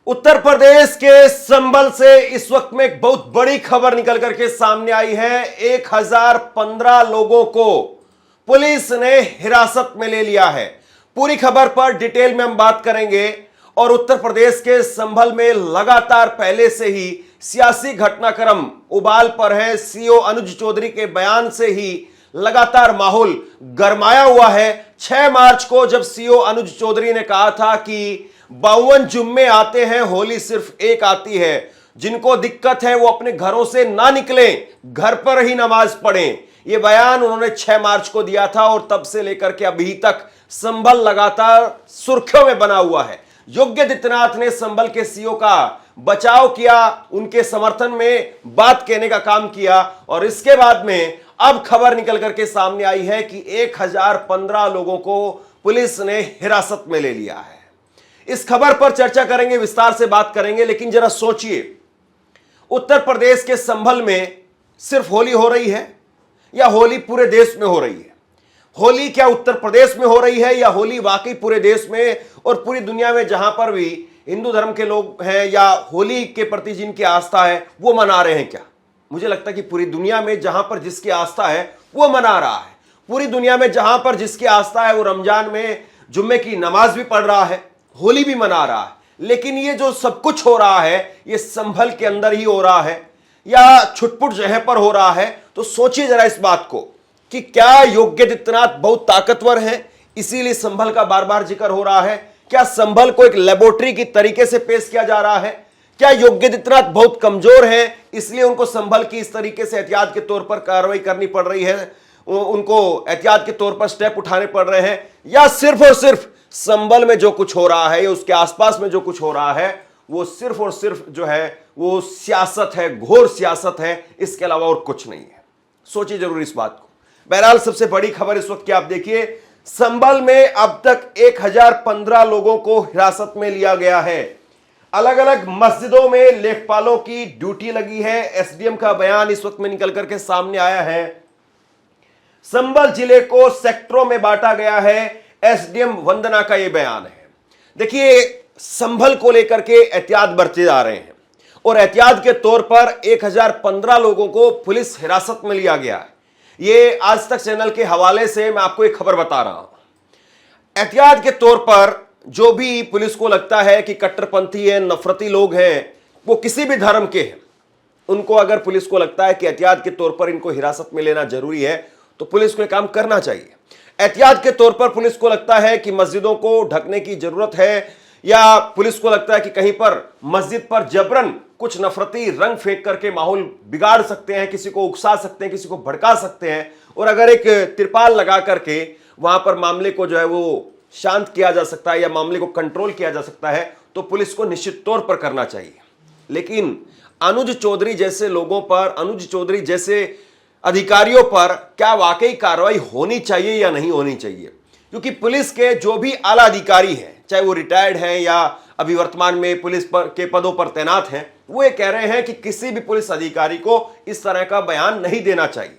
उत्तर प्रदेश के संभल से इस वक्त में एक बहुत बड़ी खबर निकल करके सामने आई है। 1015 लोगों को पुलिस ने हिरासत में ले लिया है। पूरी खबर पर डिटेल में हम बात करेंगे। और उत्तर प्रदेश के संभल में लगातार पहले से ही सियासी घटनाक्रम उबाल पर है। सीओ अनुज चौधरी के बयान से ही लगातार माहौल गरमाया हुआ है। 6 मार्च को जब सीओ अनुज चौधरी ने कहा था कि 52 जुम्मे आते हैं, होली सिर्फ एक आती है, जिनको दिक्कत है वो अपने घरों से ना निकलें, घर पर ही नमाज पढ़ें। यह बयान उन्होंने 6 मार्च को दिया था और तब से लेकर के अभी तक संभल लगातार सुर्खियों में बना हुआ है। योगी आदित्यनाथ ने संभल के सीओ का बचाव किया, उनके समर्थन में बात कहने का काम किया और इसके बाद में अब खबर निकल करके सामने आई है कि 1015 लोगों को पुलिस ने हिरासत में ले लिया है। इस खबर पर चर्चा करेंगे, विस्तार से बात करेंगे। लेकिन जरा सोचिए, उत्तर प्रदेश के संभल में सिर्फ होली हो रही है या होली पूरे देश में हो रही है? होली क्या उत्तर प्रदेश में हो रही है या होली वाकई पूरे देश में और पूरी दुनिया में जहां पर भी हिंदू धर्म के लोग हैं या होली के प्रति जिनकी आस्था है वो मना रहे हैं? क्या मुझे लगता है कि पूरी दुनिया में जहां पर जिसकी आस्था है वो मना रहा है। पूरी दुनिया में जहां पर जिसकी आस्था है वो रमजान में जुम्मे की नमाज भी पढ़ रहा है, होली भी मना रहा है। लेकिन ये जो सब कुछ हो रहा है ये संभल के अंदर ही हो रहा है या छुटपुट जगह पर हो रहा है? तो सोचिए जरा इस बात को कि क्या योगी आदित्यनाथ बहुत ताकतवर है इसीलिए संभल का बार बार जिक्र हो रहा है? क्या संभल को एक लेबोरेटरी की तरीके से पेश किया जा रहा है? क्या योगी आदित्यनाथ बहुत कमजोर है इसलिए उनको संभल की इस तरीके से एहतियात के तौर पर कार्रवाई करनी पड़ रही है, उनको एहतियात के तौर पर स्टेप उठाने पड़ रहे हैं? या सिर्फ और सिर्फ संभल में जो कुछ हो रहा है या उसके आसपास में जो कुछ हो रहा है वो सिर्फ और सिर्फ जो है वो सियासत है, घोर सियासत है, इसके अलावा और कुछ नहीं है? सोचिए जरूर इस बात को। बहरहाल सबसे बड़ी खबर इस वक्त की आप देखिए, संभल में अब तक 1015 लोगों को हिरासत में लिया गया है। अलग अलग मस्जिदों में लेखपालों की ड्यूटी लगी है। एसडीएम का बयान इस वक्त में निकल करके सामने आया है। संभल जिले को सेक्टरों में बांटा गया है। एसडीएम वंदना का यह बयान है। देखिए, संभल को लेकर के एहतियात बरते जा रहे हैं और एहतियात के तौर पर 1015 लोगों को पुलिस हिरासत में लिया गया है। ये आज तक चैनल के हवाले से मैं आपको एक खबर बता रहा हूं। एहतियात के तौर पर जो भी पुलिस को लगता है कि कट्टरपंथी है, नफरती लोग हैं, वो किसी भी धर्म के हैं, उनको अगर पुलिस को लगता है कि एहतियात के तौर पर इनको हिरासत में लेना जरूरी है तो पुलिस को यह काम करना चाहिए। एहतियात के तौर पर पुलिस को लगता है कि मस्जिदों को ढकने की जरूरत है या पुलिस को लगता है कि कहीं पर मस्जिद पर जबरन कुछ नफरती रंग फेंक करके माहौल बिगाड़ सकते हैं, किसी को उकसा सकते हैं, किसी को भड़का सकते हैं, और अगर एक तिरपाल लगा करके वहां पर मामले को जो है वो शांत किया जा सकता है या मामले को कंट्रोल किया जा सकता है तो पुलिस को निश्चित तौर पर करना चाहिए। लेकिन अनुज चौधरी जैसे लोगों पर, अनुज चौधरी जैसे अधिकारियों पर क्या वाकई कार्रवाई होनी चाहिए या नहीं होनी चाहिए? क्योंकि पुलिस के जो भी आला अधिकारी हैं, चाहे वो रिटायर्ड हैं या अभी वर्तमान में पुलिस के पदों पर तैनात हैं, वो ये कह रहे हैं कि किसी भी पुलिस अधिकारी को इस तरह का बयान नहीं देना चाहिए।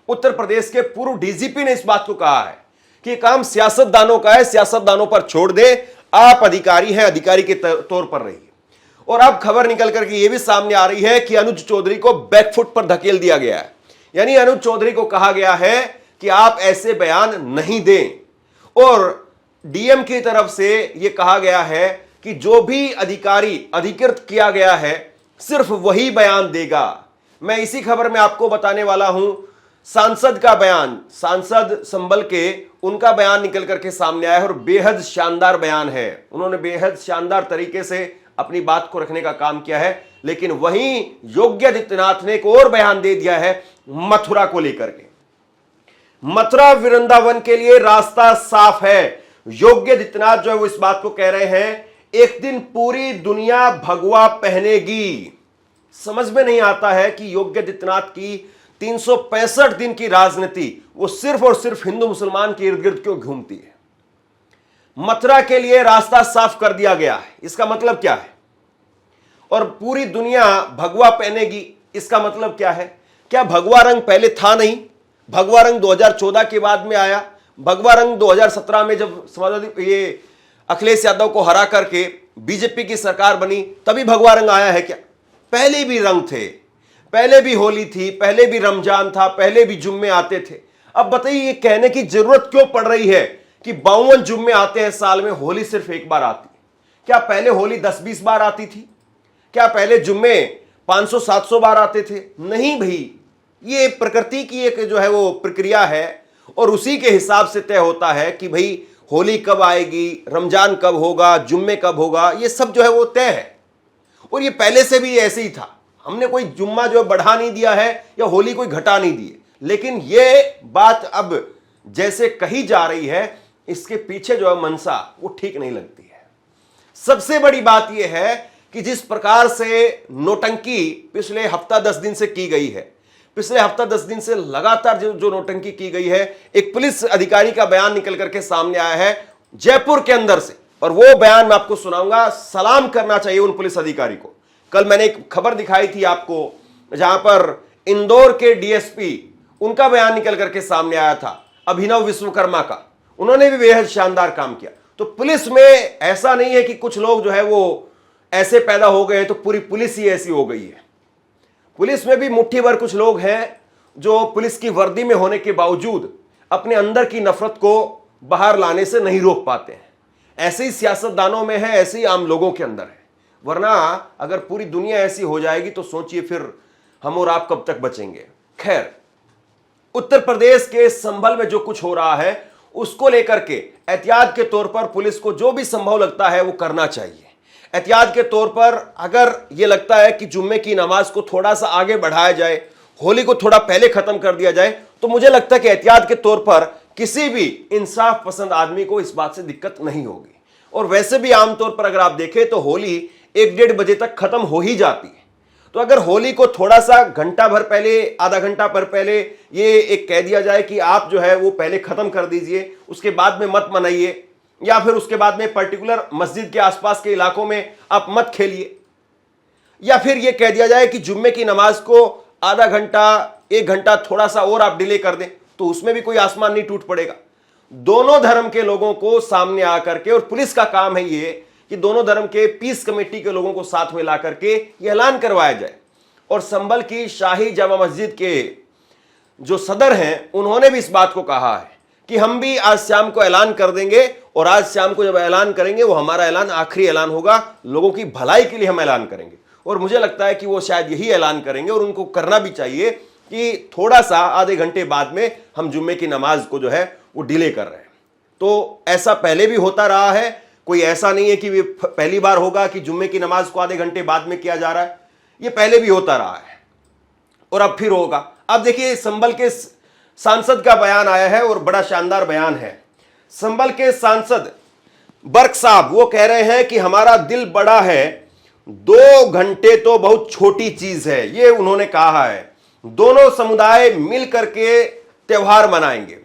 उत्तर प्रदेश के पूर्व डीजीपी ने इस बात को कहा है कि काम सियासतदानों का है, सियासतदानों पर छोड़ दे, आप अधिकारी हैं, अधिकारी के तौर पर रहिए। और अब खबर निकल करके ये भी सामने आ रही है कि अनुज चौधरी को बैकफुट पर धकेल दिया गया है। यानी अनुज चौधरी को कहा गया है कि आप ऐसे बयान नहीं दें और डीएम की तरफ से यह कहा गया है कि जो भी अधिकारी अधिकृत किया गया है सिर्फ वही बयान देगा। मैं इसी खबर में आपको बताने वाला हूं सांसद का बयान, सांसद संभल के, उनका बयान निकल करके सामने आया है और बेहद शानदार बयान है। उन्होंने बेहद शानदार तरीके से अपनी बात को रखने का काम किया है। लेकिन वहीं योगी आदित्यनाथ ने एक और बयान दे दिया है मथुरा को लेकर के। मथुरा वृंदावन के लिए रास्ता साफ है। योगी आदित्यनाथ जो है वो इस बात को कह रहे हैं एक दिन पूरी दुनिया भगवा पहनेगी। समझ में नहीं आता है कि योगी आदित्यनाथ की 365 दिन की राजनीति वो सिर्फ और सिर्फ हिंदू मुसलमान के इर्द गिर्द क्यों घूमती है। मथुरा के लिए रास्ता साफ कर दिया गया है, इसका मतलब क्या है? और पूरी दुनिया भगवा पहनेगी, इसका मतलब क्या है? क्या भगवा रंग पहले था नहीं? भगवा रंग 2014 के बाद में आया। भगवा रंग 2017 में जब समाजवादी ये अखिलेश यादव को हरा करके बीजेपी की सरकार बनी, तभी भगवा रंग आया है क्या? पहले भी रंग थे, पहले भी होली थी, पहले भी रमजान था, पहले भी जुम्मे आते थे। अब बताइए ये कहने की जरूरत क्यों पड़ रही है कि 52 जुम्मे आते हैं साल में, होली सिर्फ एक बार आती है? क्या पहले होली 10-20 बार आती थी? क्या पहले जुम्मे 500-700 बार आते थे? नहीं भाई, ये प्रकृति की एक जो है वो प्रक्रिया है और उसी के हिसाब से तय होता है कि भाई होली कब आएगी, रमजान कब होगा, जुम्मे कब होगा, ये सब जो है वो तय है। और ये पहले से भी ऐसे ही था, हमने कोई जुम्मा जो बढ़ा नहीं दिया है या होली कोई घटा नहीं दी है। लेकिन ये बात अब जैसे कही जा रही है, इसके पीछे जो है मंशा वो ठीक नहीं लगती है। सबसे बड़ी बात यह है कि जिस प्रकार से नोटंकी पिछले हफ्ता 10 दिन से की गई है, पिछले हफ्ता 10 दिन से लगातार जो नोटंकी की गई है, एक पुलिस अधिकारी का बयान निकल करके सामने आया है जयपुर के अंदर से, और वो बयान मैं आपको सुनाऊंगा। सलाम करना चाहिए उन पुलिस अधिकारी को। कल मैंने एक खबर दिखाई थी आपको, जहां पर इंदौर के डीएसपी, उनका बयान निकल करके सामने आया था, अभिनव विश्वकर्मा का। उन्होंने भी बेहद शानदार काम किया। तो पुलिस में ऐसा नहीं है कि कुछ लोग जो है वो ऐसे पैदा हो गए तो पूरी पुलिस ही ऐसी हो गई है। पुलिस में भी मुट्ठी भर कुछ लोग हैं जो पुलिस की वर्दी में होने के बावजूद अपने अंदर की नफरत को बाहर लाने से नहीं रोक पाते हैं। ऐसे ही सियासतदानों में है, ऐसे ही आम लोगों के अंदर है। वरना अगर पूरी दुनिया ऐसी हो जाएगी तो सोचिए फिर हम और आप कब तक बचेंगे। खैर, उत्तर प्रदेश के संभल में जो कुछ हो रहा है उसको लेकर के एहतियात के तौर पर पुलिस को जो भी संभव लगता है वो करना चाहिए। एहतियात के तौर पर अगर ये लगता है कि जुम्मे की नमाज को थोड़ा सा आगे बढ़ाया जाए, होली को थोड़ा पहले खत्म कर दिया जाए, तो मुझे लगता है कि एहतियात के तौर पर किसी भी इंसाफ पसंद आदमी को इस बात से दिक्कत नहीं होगी। और वैसे भी आमतौर पर अगर आप देखें तो होली 1-1.5 बजे तक खत्म हो ही जाती है। तो अगर होली को थोड़ा सा घंटा भर पहले, आधा घंटा भर पहले ये एक कह दिया जाए कि आप जो है वो पहले खत्म कर दीजिए, उसके बाद में मत मनाइए, या फिर उसके बाद में पर्टिकुलर मस्जिद के आसपास के इलाकों में आप मत खेलिए, या फिर ये कह दिया जाए कि जुम्मे की नमाज को आधा घंटा, 1 घंटा थोड़ा सा और आप डिले कर दें, तो उसमें भी कोई आसमान नहीं टूट पड़ेगा। दोनों धर्म के लोगों को सामने आकर के, और पुलिस का काम है ये कि दोनों धर्म के पीस कमेटी के लोगों को साथ में ला करके ये ऐलान करवाया जाए। और संभल की शाही जामा मस्जिद के जो सदर हैं उन्होंने भी इस बात को कहा है कि हम भी आज शाम को ऐलान कर देंगे, और आज शाम को जब ऐलान करेंगे वो हमारा ऐलान आखिरी ऐलान होगा, लोगों की भलाई के लिए हम ऐलान करेंगे। और मुझे लगता है कि वो शायद यही ऐलान करेंगे, और उनको करना भी चाहिए कि थोड़ा सा आधे घंटे बाद में हम जुम्मे की नमाज को जो है वो डिले कर रहे हैं। तो ऐसा पहले भी होता रहा है, कोई ऐसा नहीं है कि ये पहली बार होगा कि जुम्मे की नमाज को आधे घंटे बाद में किया जा रहा है। ये पहले भी होता रहा है और अब फिर होगा। अब देखिए संभल के सांसद का बयान आया है और बड़ा शानदार बयान है। संभल के सांसद बर्क साहब वो कह रहे हैं कि हमारा दिल बड़ा है, 2 घंटे तो बहुत छोटी चीज है, ये उन्होंने कहा है। दोनों समुदाय मिल करके त्योहार मनाएंगे।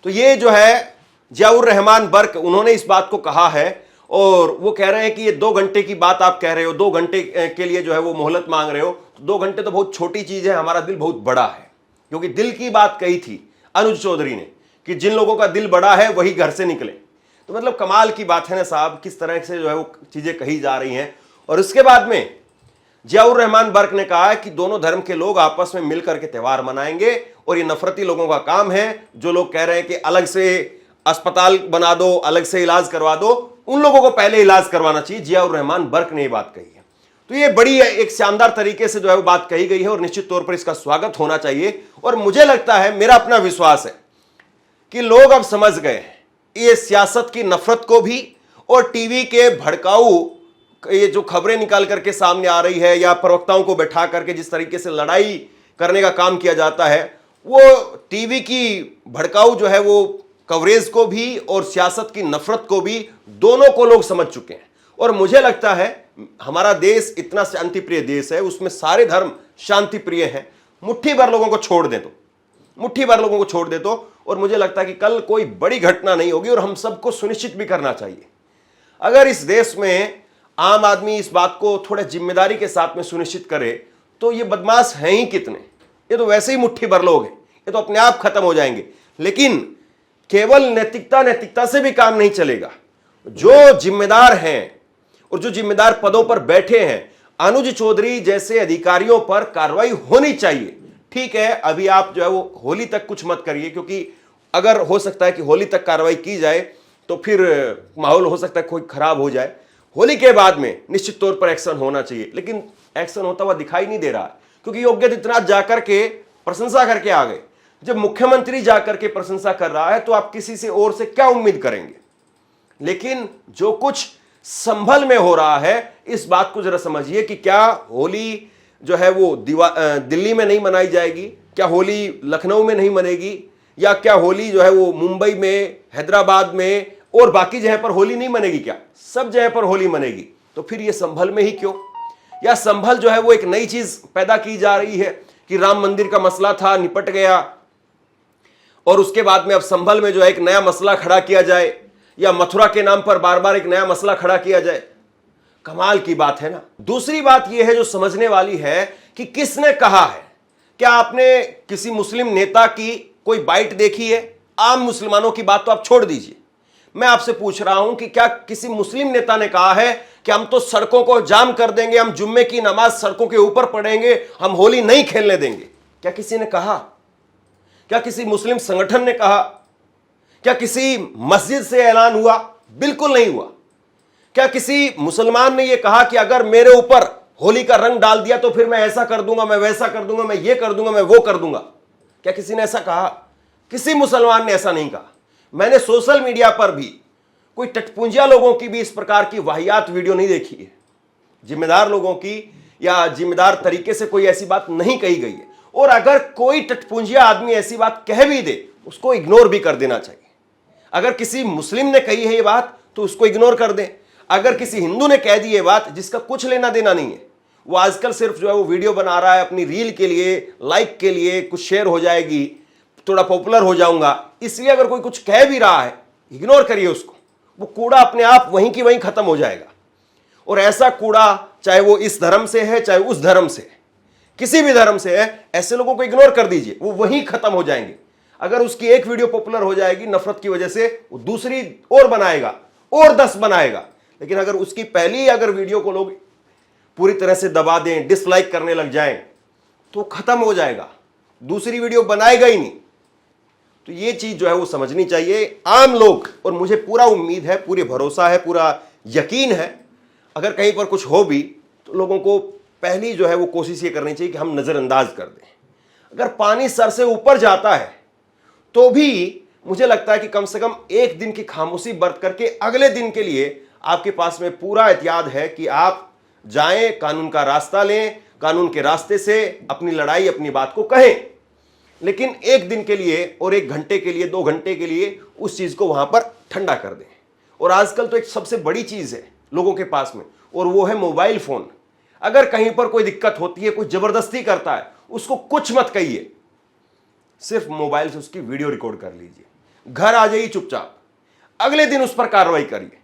तो ये जो है जियाउर रहमान बर्क, उन्होंने इस बात को कहा है, और वो कह रहे हैं कि ये 2 घंटे की बात आप कह रहे हो, 2 घंटे के लिए जो है वो मोहलत मांग रहे हो, तो 2 घंटे तो बहुत छोटी चीज है, हमारा दिल बहुत बड़ा है। क्योंकि दिल की बात कही थी अनुज चौधरी ने कि जिन लोगों का दिल बड़ा है वही घर से निकले। तो मतलब कमाल की बात है ना साहब, किस तरह से जो है वो चीजें कही जा रही हैं। और उसके बाद में जियाउर रहमान बर्क ने कहा है कि दोनों धर्म के लोग आपस में मिलकर के त्यौहार मनाएंगे, और ये नफरती लोगों का काम है जो लोग कह रहे हैं कि अलग से अस्पताल बना दो, अलग से इलाज करवा दो, उन लोगों को पहले इलाज करवाना चाहिए। जियाउर रहमान बर्क ने ये बात कही है। तो ये बड़ी एक शानदार तरीके से जो है वो बात कही गई है, और निश्चित तौर पर इसका स्वागत होना चाहिए। और मुझे लगता है, मेरा अपना विश्वास है कि लोग अब समझ गए हैं ये सियासत की नफरत को भी, और टीवी के भड़काऊ ये जो खबरें निकाल करके सामने आ रही है, या प्रवक्ताओं को बैठा करके जिस तरीके से लड़ाई करने का काम किया जाता है, वो टीवी की भड़काऊ जो है वो कवरेज को भी और सियासत की नफरत को भी, दोनों को लोग समझ चुके हैं। और मुझे लगता है हमारा देश इतना शांति प्रिय देश है, उसमें सारे धर्म शांति प्रिय हैं। मुट्ठी भर लोगों को छोड़ दे तो, मुट्ठी भर लोगों को छोड़ दे तो, और मुझे लगता है कि कल कोई बड़ी घटना नहीं होगी। और हम सबको सुनिश्चित भी करना चाहिए, अगर इस देश में आम आदमी इस बात को थोड़ा जिम्मेदारी के साथ में सुनिश्चित करे, तो ये बदमाश हैं ही कितने, ये तो वैसे ही मुट्ठी भर लोग हैं, ये तो अपने आप खत्म हो जाएंगे। लेकिन केवल नैतिकता से भी काम नहीं चलेगा। जो जिम्मेदार हैं और जो जिम्मेदार पदों पर बैठे हैं, अनुज चौधरी जैसे अधिकारियों पर कार्रवाई होनी चाहिए। ठीक है, अभी आप जो है वो होली तक कुछ मत करिए, क्योंकि अगर हो सकता है कि होली तक कार्रवाई की जाए तो फिर माहौल हो सकता है कोई खराब हो जाए। होली के बाद में निश्चित तौर पर एक्शन होना चाहिए, लेकिन एक्शन होता हुआ दिखाई नहीं दे रहा है, क्योंकि योगी आदित्यनाथ जाकर के प्रशंसा करके आ गए। जब मुख्यमंत्री जाकर के प्रशंसा कर रहा है तो आप किसी से और से क्या उम्मीद करेंगे। लेकिन जो कुछ संभल में हो रहा है, इस बात को जरा समझिए कि क्या होली जो है वो दिल्ली में नहीं मनाई जाएगी, क्या होली लखनऊ में नहीं मनेगी, या क्या होली जो है वो मुंबई में, हैदराबाद में और बाकी जगह पर होली नहीं मनेगी, क्या सब जगह पर होली मनेगी। तो फिर ये संभल में ही क्यों, या संभल जो है वो एक नई चीज पैदा की जा रही है कि राम मंदिर का मसला था, निपट गया, और उसके बाद में अब संभल में जो है एक नया मसला खड़ा किया जाए, या मथुरा के नाम पर बार बार एक नया मसला खड़ा किया जाए। कमाल की बात है ना। दूसरी बात यह है जो समझने वाली है कि किसने कहा है। क्या आपने किसी मुस्लिम नेता की कोई बाइट देखी है? आम मुसलमानों की बात तो आप छोड़ दीजिए, मैं आपसे पूछ रहा हूं कि क्या किसी मुस्लिम नेता ने कहा है कि हम तो सड़कों को जाम कर देंगे, हम जुम्मे की नमाज सड़कों के ऊपर पढ़ेंगे, हम होली नहीं खेलने देंगे? क्या किसी ने कहा? क्या किसी मुस्लिम संगठन ने कहा? क्या किसी मस्जिद से ऐलान हुआ? बिल्कुल नहीं हुआ। क्या किसी मुसलमान ने यह कहा कि अगर मेरे ऊपर होली का रंग डाल दिया तो फिर मैं ऐसा कर दूंगा, मैं वैसा कर दूंगा, मैं ये कर दूंगा, मैं वो कर दूंगा? क्या किसी ने ऐसा कहा? किसी मुसलमान ने ऐसा नहीं कहा। मैंने सोशल मीडिया पर भी कोई टटपुंजिया लोगों की भी इस प्रकार की वाहियात वीडियो नहीं देखी है। जिम्मेदार लोगों की या जिम्मेदार तरीके से कोई ऐसी बात नहीं कही गई है। और अगर कोई टटपुंजिया आदमी ऐसी बात कह भी दे, उसको इग्नोर भी कर देना चाहिए। अगर किसी मुस्लिम ने कही है ये बात तो उसको इग्नोर कर दें। अगर किसी हिंदू ने कह दी ये बात जिसका कुछ लेना देना नहीं है, वो आजकल सिर्फ जो है वो वीडियो बना रहा है अपनी रील के लिए, लाइक के लिए, कुछ शेयर हो जाएगी, थोड़ा पॉपुलर हो जाऊंगा, इसलिए अगर कोई कुछ कह भी रहा है, इग्नोर करिए उसको। वो कूड़ा अपने आप वहीं की वहीं खत्म हो जाएगा। और ऐसा कूड़ा चाहे वो इस धर्म से है, चाहे उस धर्म से, किसी भी धर्म से है, ऐसे लोगों को इग्नोर कर दीजिए, वो वहीं खत्म हो जाएंगे। अगर उसकी एक वीडियो पॉपुलर हो जाएगी नफरत की वजह से, वो दूसरी और बनाएगा और 10 बनाएगा। लेकिन अगर उसकी पहली अगर वीडियो को लोग पूरी तरह से दबा दें, डिसलाइक करने लग जाएं, तो खत्म हो जाएगा, दूसरी वीडियो बनाएगा ही नहीं। तो ये चीज जो है वो समझनी चाहिए आम लोग। और मुझे पूरा उम्मीद है, पूरे भरोसा है, पूरा यकीन है, अगर कहीं पर कुछ हो भी तो लोगों को पहली जो है वो कोशिश ये करनी चाहिए कि हम नजरअंदाज कर दें। अगर पानी सर से ऊपर जाता है तो भी मुझे लगता है कि कम से कम एक दिन की खामोशी बरत करके अगले दिन के लिए आपके पास में पूरा एहतियात है कि आप जाएं, कानून का रास्ता लें, कानून के रास्ते से अपनी लड़ाई, अपनी बात को कहें। लेकिन एक दिन के लिए और 1 घंटे के लिए, 2 घंटे के लिए उस चीज को वहां पर ठंडा कर दें। और आजकल तो एक सबसे बड़ी चीज है लोगों के पास में, और वो है मोबाइल फोन। अगर कहीं पर कोई दिक्कत होती है, कोई जबरदस्ती करता है, उसको कुछ मत कहिए, सिर्फ मोबाइल से उसकी वीडियो रिकॉर्ड कर लीजिए, घर आ जाइए चुपचाप, अगले दिन उस पर कार्रवाई करिए।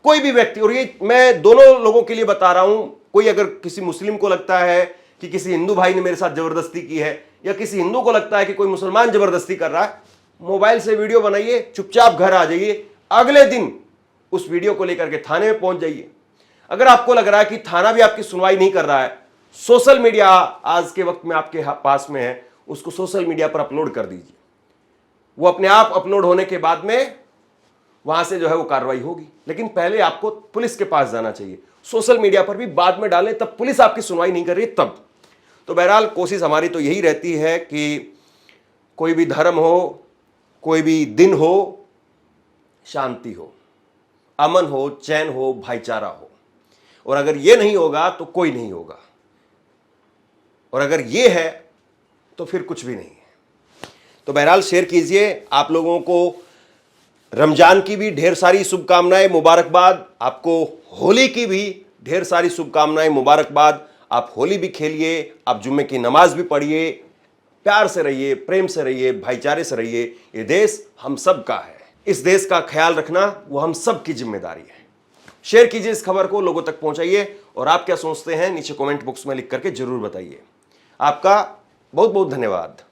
कोई भी व्यक्ति, और ये मैं दोनों लोगों के लिए बता रहा हूं, कोई अगर किसी मुस्लिम को लगता है कि किसी हिंदू भाई ने मेरे साथ जबरदस्ती की है, या किसी हिंदू को लगता है कि कोई मुसलमान जबरदस्ती कर रहा है, मोबाइल से वीडियो बनाइए, चुपचाप घर आ जाइए, अगले दिन उस वीडियो को लेकर के थाने में पहुंच जाइए। अगर आपको लग रहा है कि थाना भी आपकी सुनवाई नहीं कर रहा है, सोशल मीडिया आज के वक्त में आपके पास में है, उसको सोशल मीडिया पर अपलोड कर दीजिए। वो अपने आप अपलोड होने के बाद में वहां से जो है वो कार्रवाई होगी। लेकिन पहले आपको पुलिस के पास जाना चाहिए। सोशल मीडिया पर भी बाद में डालें, तब पुलिस आपकी सुनवाई नहीं कर रही तब। तो बहरहाल कोशिश हमारी तो यही रहती है कि कोई भी धर्म हो, कोई भी दिन हो, शांति हो, अमन हो, चैन हो, भाईचारा हो। और अगर ये नहीं होगा तो कोई नहीं होगा, और अगर ये है तो फिर कुछ भी नहीं है। तो बहरहाल शेयर कीजिए। आप लोगों को रमजान की भी ढेर सारी शुभकामनाएं, मुबारकबाद। आपको होली की भी ढेर सारी शुभकामनाएं, मुबारकबाद। आप होली भी खेलिए, आप जुम्मे की नमाज भी पढ़िए, प्यार से रहिए, प्रेम से रहिए, भाईचारे से रहिए। ये देश हम सब का है, इस देश का ख्याल रखना वो हम सब की जिम्मेदारी है। शेयर कीजिए इस खबर को, लोगों तक पहुंचाइए। और आप क्या सोचते हैं नीचे कमेंट बॉक्स में लिख करके जरूर बताइए। आपका बहुत बहुत धन्यवाद।